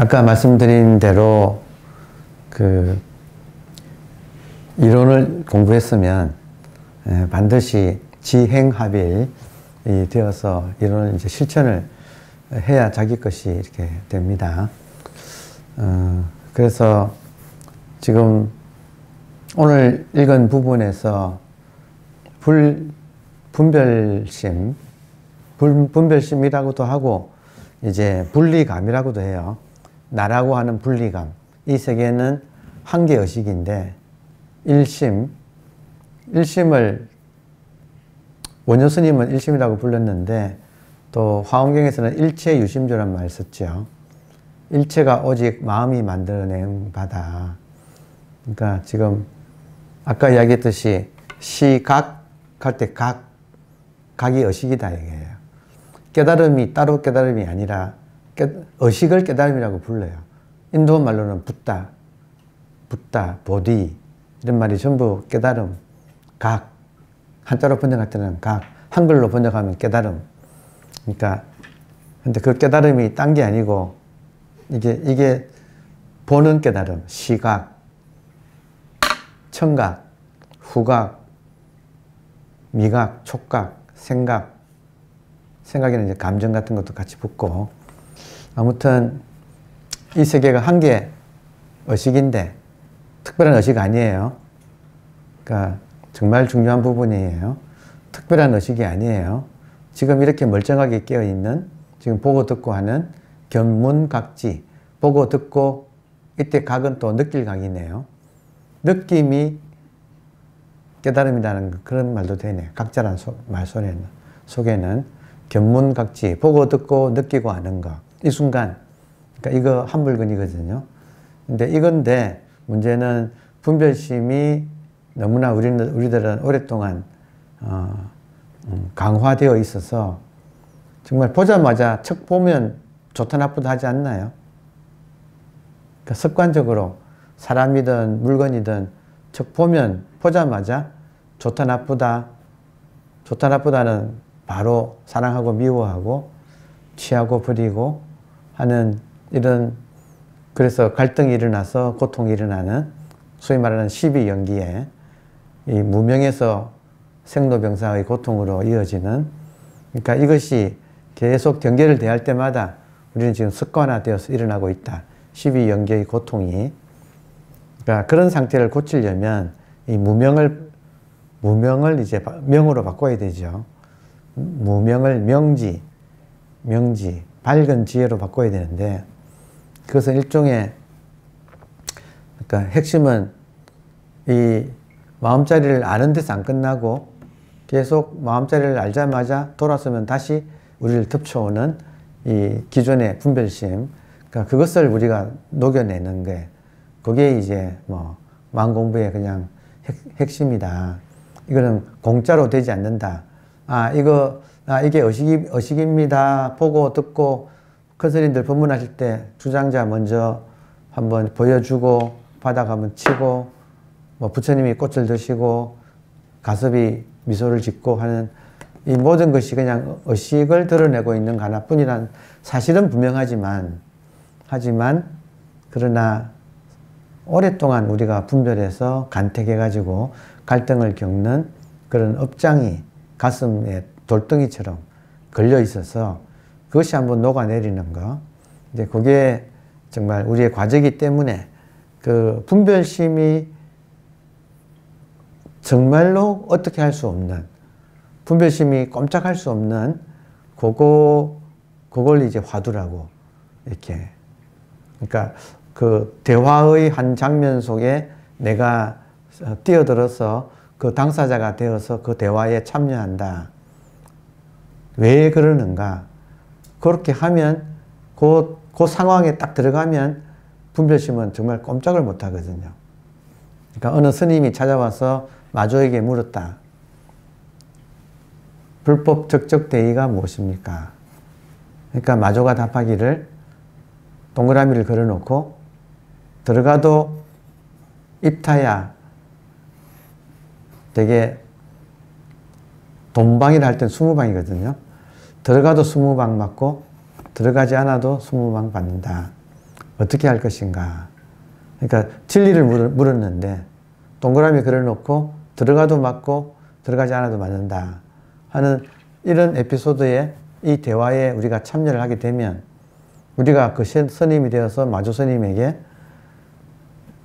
아까 말씀드린 대로 이론을 공부했으면 반드시 지행합일이 되어서 이론을 이제 실천을 해야 자기 것이 이렇게 됩니다. 그래서 지금 오늘 읽은 부분에서 분별심이라고도 하고 이제 분리감이라고도 해요. 나라고 하는 분리감. 이 세계는 한 개 의식인데 일심을 원효 스님은 일심이라고 불렀는데 또 화엄경에서는 일체유심조란 말을 썼죠. 일체가 오직 마음이 만들어낸 바다. 그러니까 지금 아까 이야기했듯이 시각 할 때 각이 의식이다 이게요. 깨달음이 따로 깨달음이 아니라 의식을 깨달음이라고 불러요. 인도 말로는 붓다, 보디 이런 말이 전부 깨달음, 각. 한자로 번역할 때는 각, 한글로 번역하면 깨달음. 그러니까 근데 그 깨달음이 딴 게 아니고 이게 보는 깨달음, 시각, 청각, 후각, 미각, 촉각, 생각에는 이제 감정 같은 것도 같이 붙고 아무튼 이 세계가 한 개 의식인데 특별한 의식 아니에요. 그러니까 정말 중요한 부분이에요. 특별한 의식이 아니에요. 지금 이렇게 멀쩡하게 깨어있는 지금 보고 듣고 하는 견문각지 보고 듣고 이때 각은 또 느낄 각이네요. 느낌이 깨달음이라는 그런 말도 되네. 각자란 말 속에는 견문각지 보고 듣고 느끼고 하는 거. 이 순간 그러니까 이거 한 물건이거든요. 근데 문제는 분별심이 너무나 우리들은 오랫동안 강화되어 있어서 정말 보자마자 척 보면 좋다 나쁘다 하지 않나요? 그러니까 습관적으로 사람이든 물건이든 척 보면 보자마자 좋다 나쁘다는 바로 사랑하고 미워하고 취하고 버리고 하는 이런 그래서 갈등이 일어나서 고통이 일어나는 소위 말하는 시비연기에 이 무명에서 생로병사의 고통으로 이어지는 그러니까 이것이 계속 경계를 대할 때마다 우리는 지금 습관화되어서 일어나고 있다. 시비연기의 고통이 그러니까 그런 상태를 고치려면 이 무명을 이제 명으로 바꿔야 되죠. 무명을 명지, 밝은 지혜로 바꿔야 되는데 그것은 일종의 그러니까 핵심은 이 마음자리를 아는 데서 안 끝나고 계속 마음자리를 알자마자 돌아서면 다시 우리를 덮쳐오는 이 기존의 분별심 그러니까 그것을 우리가 녹여내는 게 그게 이제 뭐 마음공부의 그냥 핵심이다. 이거는 공짜로 되지 않는다. 이게 의식입니다. 보고 듣고 큰 스님들 법문하실 때 주장자 먼저 한번 보여주고 바닥 한번 치고 뭐 부처님이 꽃을 드시고 가섭이 미소를 짓고 하는 이 모든 것이 그냥 의식을 드러내고 있는 거 하나뿐이란 사실은 분명하지만 그러나 오랫동안 우리가 분별해서 간택해가지고 갈등을 겪는 그런 업장이 가슴에 돌덩이처럼 걸려 있어서 그것이 한번 녹아내리는 거. 이제 그게 정말 우리의 과제이기 때문에 그 분별심이 정말로 어떻게 할 수 없는 분별심이 꼼짝할 수 없는 그걸 이제 화두라고 이렇게 그러니까 그 대화의 한 장면 속에 내가 뛰어들어서 그 당사자가 되어서 그 대화에 참여한다. 왜 그러는가? 그렇게 하면 그 상황에 딱 들어가면 분별심은 정말 꼼짝을 못 하거든요. 그러니까 어느 스님이 찾아와서 마조에게 물었다. 불법 적적대의가 무엇입니까? 그러니까 마조가 답하기를 동그라미를 걸어놓고 들어가도 입타야 되게 돈방이라 할 땐 20방이거든요. 들어가도 20방 맞고 들어가지 않아도 20방 받는다. 어떻게 할 것인가. 그러니까 진리를 물었는데 동그라미 그려놓고 들어가도 맞고 들어가지 않아도 맞는다 하는 이런 에피소드에 이 대화에 우리가 참여를 하게 되면 우리가 그 스님이 되어서 마조 스님에게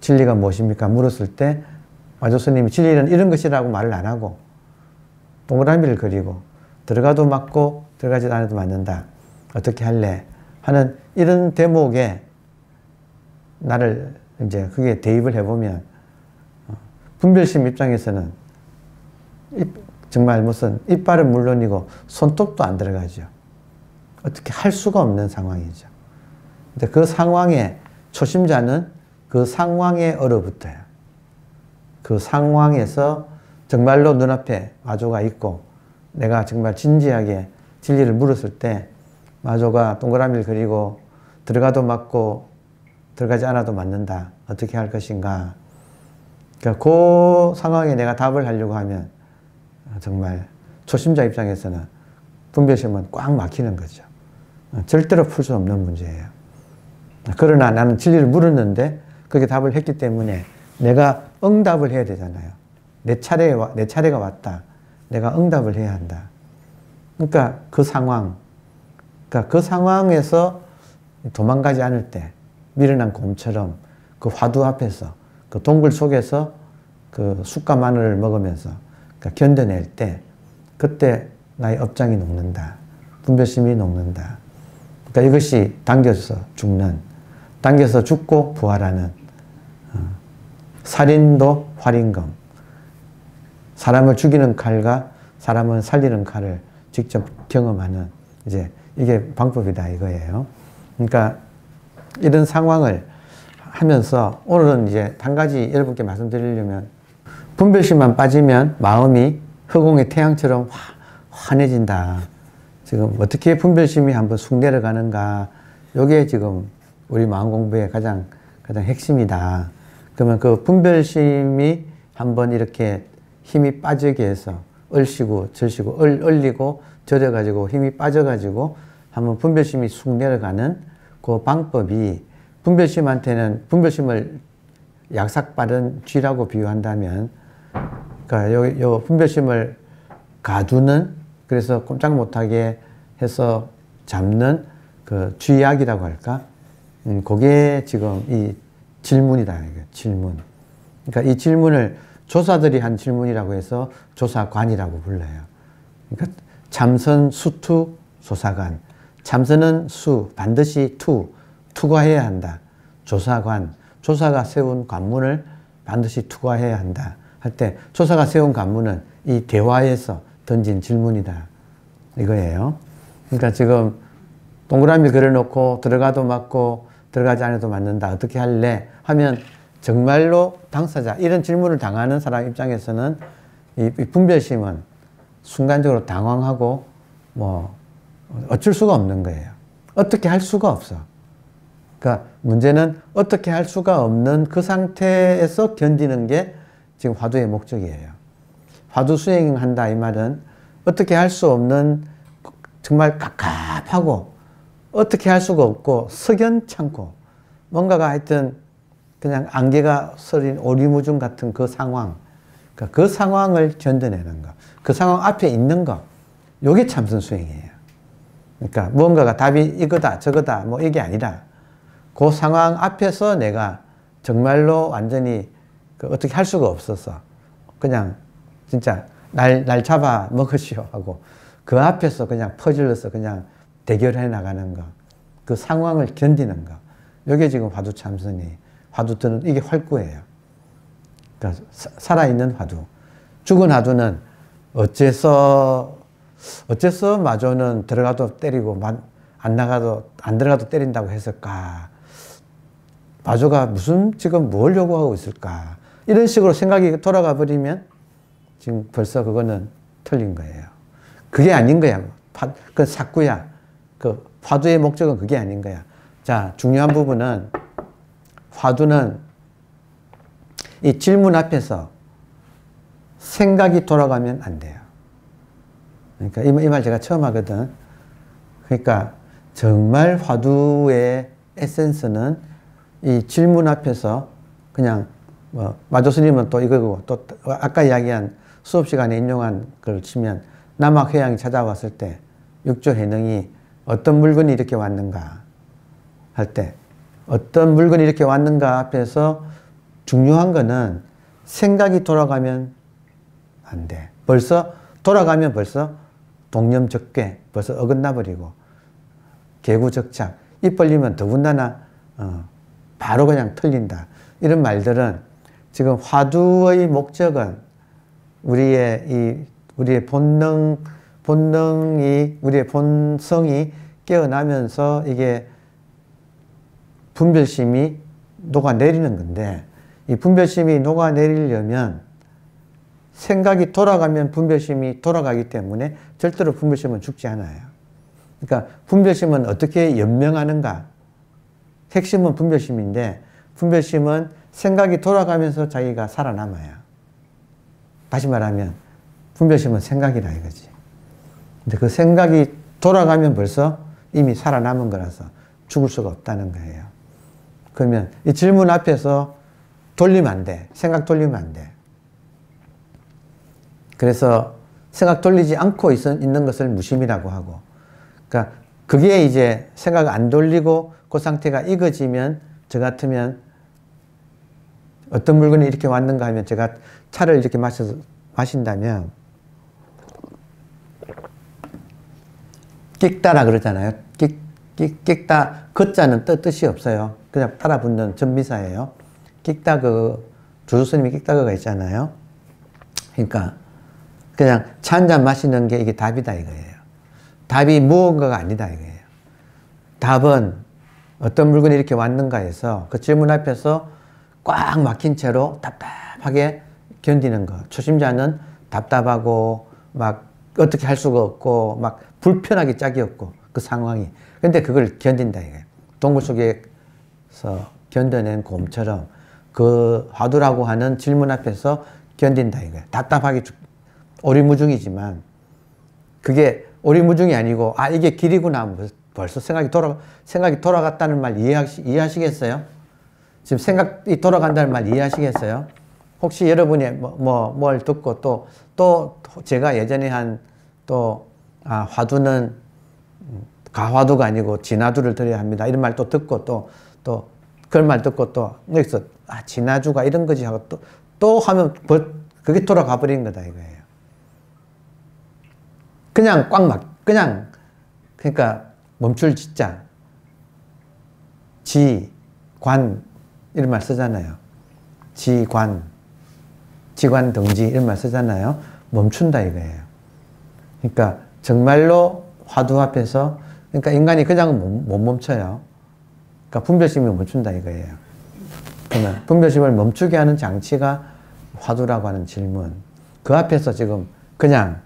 진리가 무엇입니까? 물었을 때 마조 스님이 진리는 이런 것이라고 말을 안 하고 동그라미를 그리고 들어가도 맞고 들어가지 않아도 맞는다. 어떻게 할래? 하는 이런 대목에 나를 이제 그게 대입을 해보면 분별심 입장에서는 정말 무슨 이빨은 물론이고 손톱도 안 들어가죠. 어떻게 할 수가 없는 상황이죠. 근데 그 상황에 초심자는 그 상황에 얼어붙어요. 그 상황에서 정말로 눈앞에 마조가 있고 내가 정말 진지하게 진리를 물었을 때 마조가 동그라미를 그리고 들어가도 맞고 들어가지 않아도 맞는다. 어떻게 할 것인가. 그러니까 그 상황에 내가 답을 하려고 하면 정말 초심자 입장에서는 분별심은 꽉 막히는 거죠. 절대로 풀 수 없는 문제예요. 그러나 나는 진리를 물었는데 그게 답을 했기 때문에 내가 응답을 해야 되잖아요. 내 차례가 왔다. 내가 응답을 해야 한다. 그러니까 그 상황에서 도망가지 않을 때 미련한 곰처럼 그 화두 앞에서 그 동굴 속에서 그 쑥과 마늘을 먹으면서 그러니까 견뎌낼 때 그때 나의 업장이 녹는다. 분별심이 녹는다. 그러니까 이것이 당겨서 죽고 부활하는 살인도 활인검. 사람을 죽이는 칼과 사람을 살리는 칼을 직접 경험하는 이제 이게 방법이다 이거예요. 그러니까 이런 상황을 하면서 오늘은 이제 한 가지 여러분께 말씀드리려면 분별심만 빠지면 마음이 허공의 태양처럼 환해진다. 지금 어떻게 분별심이 한번 쑥 내려가는가. 이게 지금 우리 마음 공부의 가장 핵심이다. 그러면 그 분별심이 한번 이렇게 힘이 빠지게 해서 얼씨고 절씨고 얼리고 절여가지고 힘이 빠져가지고 한번 분별심이 쑥 내려가는 그 방법이 분별심한테는 분별심을 약삭빠른 쥐라고 비유한다면 그러니까 요 분별심을 가두는 그래서 꼼짝 못하게 해서 잡는 그 쥐약이라고 할까? 그게 지금 이 질문이다. 질문. 그러니까 이 질문을 조사들이 한 질문이라고 해서 조사관이라고 불러요. 그러니까 참선, 수투, 조사관. 참선은 반드시 투과해야 한다. 조사관. 조사가 세운 관문을 반드시 투과해야 한다. 할 때 조사가 세운 관문은 이 대화에서 던진 질문이다. 이거예요. 그러니까 지금 동그라미 그려놓고 들어가도 맞고 들어가지 않아도 맞는다. 어떻게 할래? 하면 정말로 당사자, 이런 질문을 당하는 사람 입장에서는 이 분별심은 순간적으로 당황하고 뭐 어쩔 수가 없는 거예요. 어떻게 할 수가 없어. 그러니까 문제는 어떻게 할 수가 없는 그 상태에서 견디는 게 지금 화두의 목적이에요. 화두 수행한다 이 말은 어떻게 할 수 없는 정말 갑갑하고 어떻게 할 수가 없고 석연찮고 뭔가가 하여튼 그냥 안개가 서린 오리무중 같은 그 상황, 그러니까 그 상황을 견뎌내는 거, 그 상황 앞에 있는 거, 요게 참선 수행이에요. 그러니까 무언가가 답이 이거다 저거다 뭐 이게 아니라 그 상황 앞에서 내가 정말로 완전히 어떻게 할 수가 없어서 그냥 진짜 날 잡아 먹으시오 하고 그 앞에서 그냥 퍼질러서 그냥 대결해 나가는 거, 그 상황을 견디는 거, 이게 지금 화두 참선이, 화두들은 이게 활구예요. 그러니까 살아있는 화두. 죽은 화두는 어째서 마조는 들어가도 때리고 안 들어가도 때린다고 했을까? 마조가 지금 뭘 요구하고 있을까? 이런 식으로 생각이 돌아가 버리면 지금 벌써 그거는 틀린 거예요. 그게 아닌 거야. 그 사구야. 그 화두의 목적은 그게 아닌 거야. 자, 중요한 부분은 화두는 이 질문 앞에서 생각이 돌아가면 안 돼요. 그러니까 이 말 제가 처음 하거든. 그러니까 정말 화두의 에센스는 이 질문 앞에서 그냥 마조스님은 또 이거고 또 아까 이야기한 수업 시간에 인용한 걸 치면 남학회양이 찾아왔을 때 육조해능이 어떤 물건이 이렇게 왔는가 할 때 어떤 물건이 이렇게 왔는가 앞에서 중요한 거는 생각이 돌아가면 안 돼. 벌써 돌아가면 벌써 동념적괴 벌써 어긋나 버리고 개구적착 입 벌리면 더군다나 바로 그냥 틀린다. 이런 말들은 지금 화두의 목적은 우리의 본능이 우리의 본성이 깨어나면서 이게 분별심이 녹아내리는 건데 이 분별심이 녹아내리려면 생각이 돌아가면 분별심이 돌아가기 때문에 절대로 분별심은 죽지 않아요. 그러니까 분별심은 어떻게 연명하는가? 핵심은 분별심인데 분별심은 생각이 돌아가면서 자기가 살아남아요. 다시 말하면 분별심은 생각이라 이거지. 근데 그 생각이 돌아가면 벌써 이미 살아남은 거라서 죽을 수가 없다는 거예요. 그러면 이 질문 앞에서 돌리면 안 돼. 생각 돌리면 안 돼. 그래서 생각 돌리지 않고 있는 것을 무심이라고 하고, 그러니까 그게 이제 생각 안 돌리고 그 상태가 익어지면 저 같으면 어떤 물건이 이렇게 왔는가 하면 제가 차를 이렇게 마신다면 끽다라 그러잖아요. 끽다 걷자는 뜻이 없어요. 그냥 따라 붙는 전미사예요. 끽다 조조스님이 끽다그가 있잖아요. 그러니까 그냥 차 한 잔 마시는 게 이게 답이다 이거예요. 답이 무언가가 아니다 이거예요. 답은 어떤 물건이 이렇게 왔는가 해서 그 질문 앞에서 꽉 막힌 채로 답답하게 견디는 것. 초심자는 답답하고 막 어떻게 할 수가 없고 막 불편하기 짝이 없고 그 상황이. 근데 그걸 견딘다 이거예요. 동굴 속에서 견뎌낸 곰처럼 그 화두라고 하는 질문 앞에서 견딘다 이거예요. 답답하게 오리무중이지만 그게 오리무중이 아니고 아 이게 길이구나 벌써 생각이 돌아갔다는 말 이해하시겠어요? 지금 생각이 돌아간다는 말 이해하시겠어요? 혹시 여러분이 뭘 듣고 또 제가 예전에 화두는 가화두가 아니고 진화두를 드려야 합니다. 이런 말 또 듣고 또 그런 말 듣고 또 여기서 진화주가 이런 거지 하고 또 하면 그게 돌아가 버린 거다 이거예요. 그냥 그러니까 멈출 짓자. 지관 이런 말 쓰잖아요. 지관 등지 이런 말 쓰잖아요. 멈춘다 이거예요. 그러니까 정말로 화두 앞에서 그러니까 인간이 그냥 못 멈춰요. 그러니까 분별심이 멈춘다 이거예요. 그러면 분별심을 멈추게 하는 장치가 화두라고 하는 질문. 그 앞에서 지금 그냥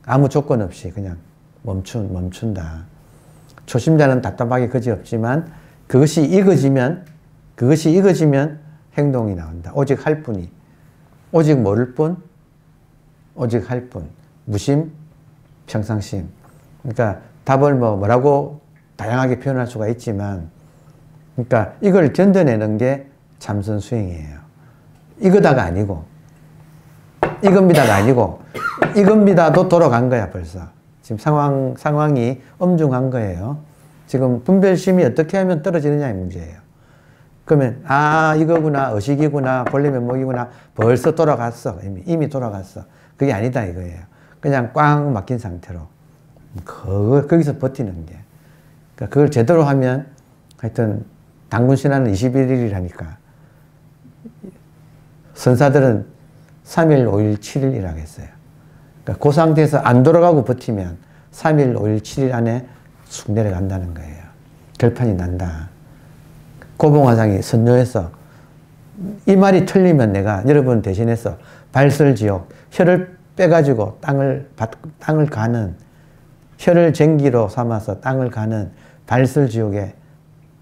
아무 조건 없이 그냥 멈춘다. 초심자는 답답하게 그지없지만 그것이 익어지면 행동이 나온다. 오직 할 뿐이. 오직 모를 뿐, 오직 할 뿐. 무심, 평상심. 그러니까 답을 뭐라고 다양하게 표현할 수가 있지만, 그러니까 이걸 견뎌내는 게 참선 수행이에요. 이거다가 아니고, 이겁니다가 아니고, 이겁니다도 돌아간 거야, 벌써. 지금 상황이 엄중한 거예요. 지금 분별심이 어떻게 하면 떨어지느냐의 문제예요. 그러면, 이거구나, 의식이구나, 본래 면목이구나, 벌써 돌아갔어. 이미 돌아갔어. 그게 아니다, 이거예요. 그냥 꽉 막힌 상태로. 거기서 버티는 게. 그러니까 그걸 제대로 하면, 하여튼, 당군신화는 21일이라니까. 선사들은 3일, 5일, 7일이라고 했어요. 그러니까 그 상태에서 안 돌아가고 버티면 3일, 5일, 7일 안에 쑥 내려간다는 거예요. 결판이 난다. 고봉화상이 선녀에서 이 말이 틀리면 내가 여러분 대신해서 발설지옥, 혀를 빼가지고 땅을 가는, 혀를 쟁기로 삼아서 땅을 가는 발설지옥에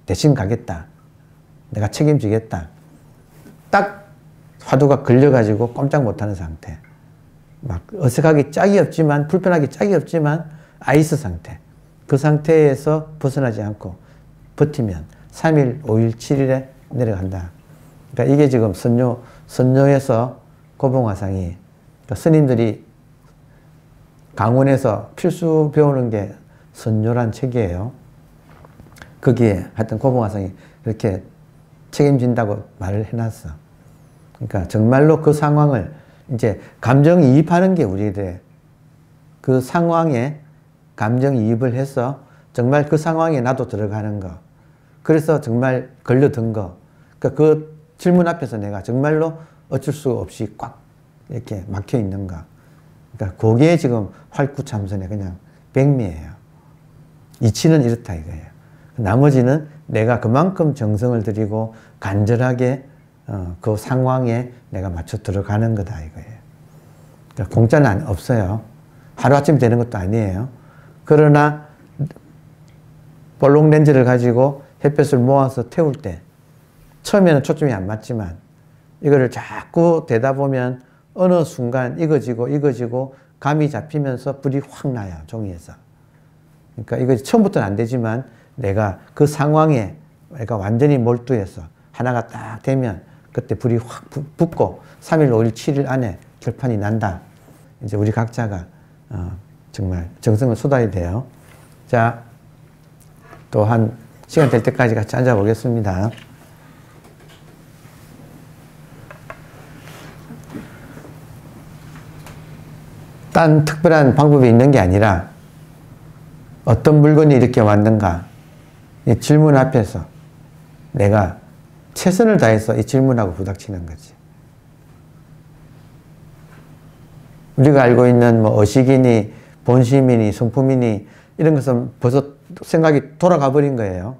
대신 가겠다. 내가 책임지겠다. 딱 화두가 걸려가지고 꼼짝 못하는 상태. 막 어색하기 짝이 없지만, 불편하기 짝이 없지만 아이스 상태. 그 상태에서 벗어나지 않고 버티면 3일, 5일, 7일에 내려간다. 그러니까 이게 지금 선녀에서 고봉화상이, 그러니까 스님들이 강원에서 필수 배우는 게 선녀란 책이에요. 거기에 하여튼 고봉화상이 그렇게 책임진다고 말을 해놨어. 그러니까 정말로 그 상황을 이제 감정이입하는 게 우리들의 그 상황에 감정이입을 해서 정말 그 상황에 나도 들어가는 거. 그래서 정말 걸려든 거. 그러니까 그 질문 앞에서 내가 정말로 어쩔 수 없이 꽉 이렇게 막혀 있는 거. 그러니까 그게 지금 활구참선의 그냥 백미예요. 이치는 이렇다 이거예요. 나머지는 내가 그만큼 정성을 들이고 간절하게 그 상황에 내가 맞춰 들어가는 거다 이거예요. 그러니까 공짜는 없어요. 하루아침 되는 것도 아니에요. 그러나 볼록 렌즈를 가지고 햇볕을 모아서 태울 때 처음에는 초점이 안 맞지만 이거를 자꾸 대다 보면 어느 순간 익어지고 감이 잡히면서 불이 확 나요. 종이에서. 그러니까 이거 처음부터는 안 되지만 내가 그 상황에 내가 완전히 몰두해서 하나가 딱 되면 그때 불이 확 붙고 3일, 5일, 7일 안에 결판이 난다. 이제 우리 각자가 정말 정성을 쏟아야 돼요. 자, 또 한 시간 될 때까지 같이 앉아 보겠습니다. 딴 특별한 방법이 있는 게 아니라 어떤 물건이 이렇게 왔는가 이 질문 앞에서 내가 최선을 다해서 이 질문하고 부닥치는 거지. 우리가 알고 있는 뭐 어식이니 본심이니 성품이니 이런 것은 벌써 생각이 돌아가 버린 거예요.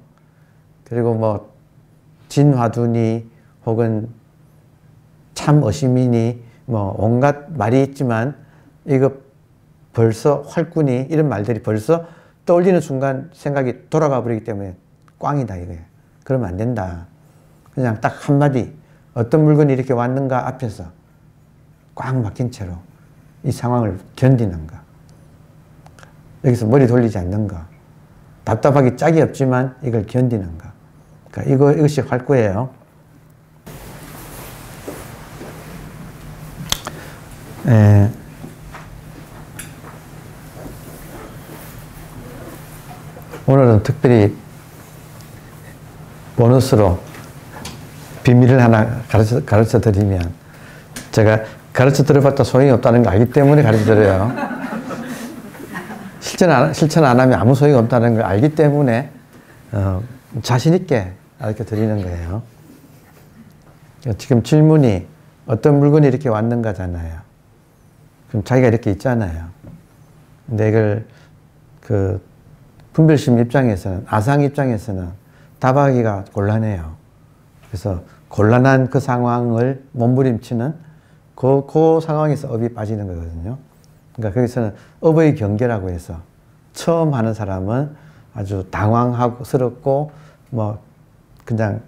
그리고 뭐 진화두니 혹은 참어심이니 뭐 온갖 말이 있지만 이거 벌써 활구니 이런 말들이 벌써 떠올리는 순간 생각이 돌아가 버리기 때문에 꽝이다 이거예요. 그러면 안 된다. 그냥 딱 한마디 어떤 물건이 이렇게 왔는가 앞에서 꽉 막힌 채로 이 상황을 견디는 거. 여기서 머리 돌리지 않는 거. 답답하기 짝이 없지만 이걸 견디는 거. 그러니까 이것이 활구예요. 오늘은 특별히 보너스로 비밀을 하나 가르쳐 드리면, 제가 가르쳐 드려봤자 소용이 없다는 걸 알기 때문에 가르쳐 드려요. 실천 안 하면 아무 소용이 없다는 걸 알기 때문에 자신있게 가르쳐 드리는 거예요. 지금 질문이 어떤 물건이 이렇게 왔는가잖아요. 그럼 자기가 이렇게 있잖아요. 근데 이걸 분별심 입장에서는, 아상 입장에서는 답하기가 곤란해요. 그래서 곤란한 그 상황을 몸부림치는 그 상황에서 업이 빠지는 거거든요. 그러니까 거기서는 업의 경계라고 해서 처음 하는 사람은 아주 당황스럽고 뭐 그냥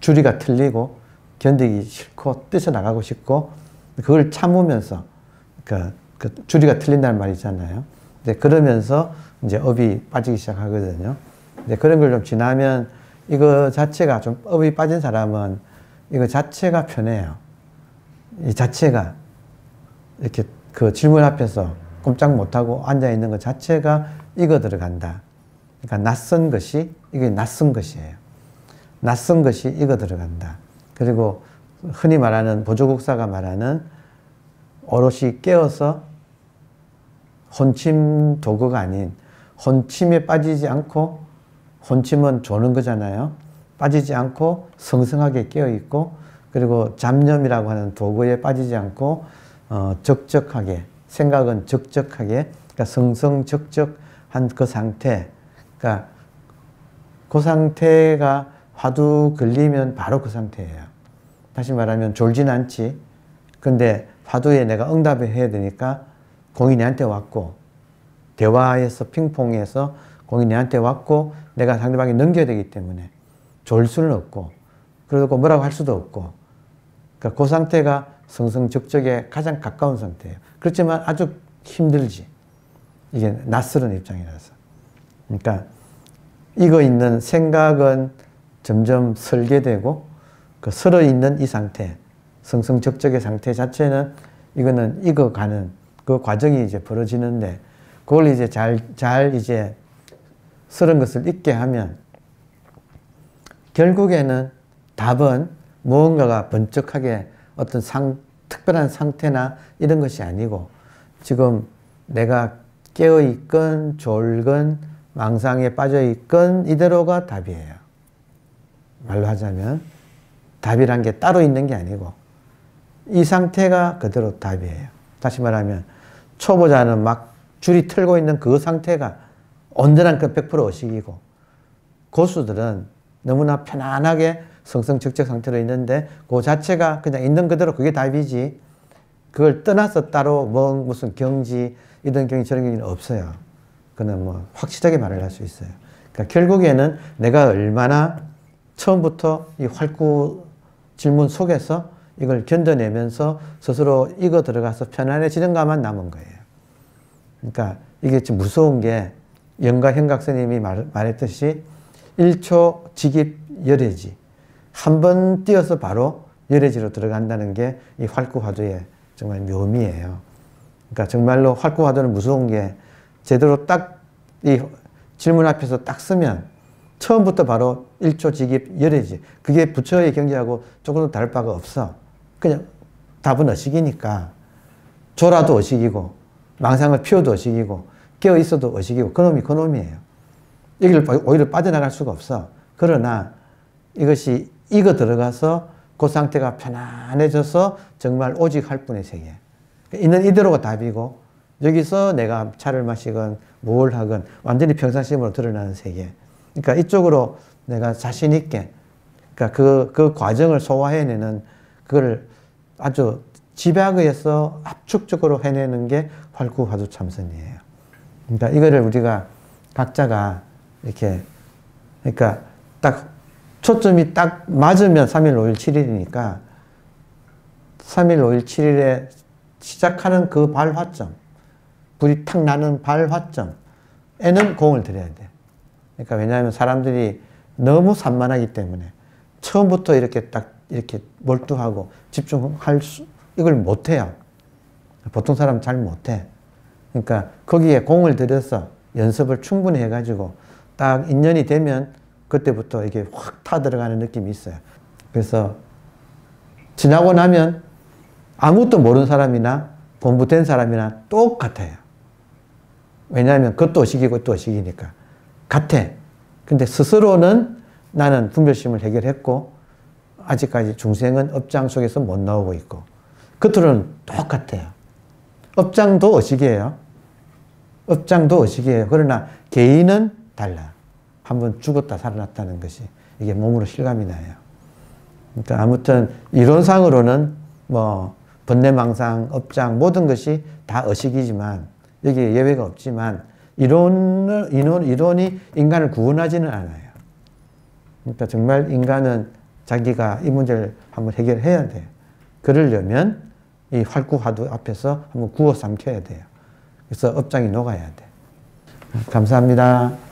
주리가 틀리고 견디기 싫고 뛰쳐나가고 싶고 그걸 참으면서 그 주리가 틀린다는 말이 있잖아요. 근데 그러면서 이제 업이 빠지기 시작하거든요. 근데 그런 걸 좀 지나면 이거 자체가 좀 업이 빠진 사람은 이거 자체가 편해요. 이 자체가 이렇게 그 질문 앞에서 꼼짝 못하고 앉아있는 것 자체가 익어 들어간다. 그러니까 낯선 것이, 이게 낯선 것이에요. 낯선 것이 익어 들어간다. 그리고 흔히 말하는 보조국사가 말하는 오롯이 깨어서 혼침 도구가 아닌 혼침에 빠지지 않고, 혼침은 조는 거잖아요. 빠지지 않고 성성하게 깨어있고, 그리고 잡념이라고 하는 도구에 빠지지 않고 적적하게, 생각은 적적하게, 그러니까 성성적적한 그 상태, 그러니까 그 상태가 화두 걸리면 바로 그 상태예요. 다시 말하면 졸진 않지. 근데 화두에 내가 응답을 해야 되니까 공이 내한테 왔고, 대화에서 핑퐁에서 공이 내한테 왔고 내가 상대방이 넘겨야 되기 때문에 졸 수는 없고, 그리고 뭐라고 할 수도 없고, 그러니까 그 상태가 성성적적에 가장 가까운 상태예요. 그렇지만 아주 힘들지. 이게 낯설은 입장이라서. 그러니까 익어 있는 생각은 점점 설계되고 그 설어 있는 이 상태, 성성적적의 상태 자체는 이거는 익어가는 그 과정이 이제 벌어지는데 그걸 이제 잘 이제 설은 것을 익게 하면 결국에는 답은 무언가가 번쩍하게 어떤 특별한 상태나 이런 것이 아니고 지금 내가 깨어있건 졸건 망상에 빠져있건 이대로가 답이에요. 말로 하자면 답이란 게 따로 있는 게 아니고 이 상태가 그대로 답이에요. 다시 말하면 초보자는 막 줄이 틀고 있는 그 상태가 온전한 그 100% 의식이고 고수들은 너무나 편안하게 성성적적 상태로 있는데 그 자체가 그냥 있는 그대로 그게 답이지 그걸 떠나서 따로 뭐 무슨 경지 이런 경지 저런 경지는 없어요. 그는 뭐 확실하게 말을 할 수 있어요. 그러니까 결국에는 내가 얼마나 처음부터 이 활구 질문 속에서 이걸 견뎌내면서 스스로 익어 들어가서 편안해지는가만 남은 거예요. 그러니까 이게 좀 무서운 게 영가 현각 스님이 말했듯이 1초 직입 열애지 한 번 뛰어서 바로 열애지로 들어간다는 게 이 활구화두의 정말 묘미예요. 그러니까 정말로 활구화두는 무서운 게 제대로 딱 이 질문 앞에서 딱 쓰면 처음부터 바로 1초 직입 열애지 그게 부처의 경지하고 조금도 다를 바가 없어. 그냥 답은 의식이니까 졸아도 의식이고 망상을 피워도 의식이고 깨어 있어도 의식이고 그놈이 그놈이에요. 여기를 오히려 빠져나갈 수가 없어. 그러나 이것이 익어 들어가서 그 상태가 편안해져서 정말 오직 할 뿐의 세계. 있는 이대로가 답이고 여기서 내가 차를 마시건 뭘 하건 완전히 평상심으로 드러나는 세계. 그러니까 이쪽으로 내가 자신 있게 그러니까 그 과정을 소화해내는 그걸 아주 집약의해서 압축적으로 해내는 게 활구화두 참선이에요. 그러니까 이거를 우리가 각자가 이렇게 그러니까 딱 초점이 딱 맞으면 3일, 5일, 7일이니까 3일, 5일, 7일에 시작하는 그 발화점 불이 탁 나는 발화점에는 공을 들여야 돼. 그러니까 왜냐하면 사람들이 너무 산만하기 때문에 처음부터 이렇게 딱 이렇게 몰두하고 집중할 이걸 못해요. 보통 사람 잘 못해. 그러니까 거기에 공을 들여서 연습을 충분히 해가지고 딱 인연이 되면 그때부터 이게 확 타 들어가는 느낌이 있어요. 그래서 지나고 나면 아무것도 모르는 사람이나 공부된 사람이나 똑같아요. 왜냐하면 그것도 의식이고 그것도 의식이니까. 같아. 근데 스스로는 나는 분별심을 해결했고 아직까지 중생은 업장 속에서 못 나오고 있고 겉으로는 똑같아요. 업장도 의식이에요. 업장도 의식이에요. 그러나 개인은 달라. 한번 죽었다 살아났다는 것이 이게 몸으로 실감이 나요. 그러니까 아무튼 이론상으로는 뭐 번뇌망상, 업장 모든 것이 다 의식이지만 여기에 예외가 없지만 이론이 인간을 구원하지는 않아요. 그러니까 정말 인간은 자기가 이 문제를 한번 해결해야 돼요. 그러려면 이 활구화두 앞에서 한번 구워 삼켜야 돼요. 그래서 업장이 녹아야 돼. 감사합니다.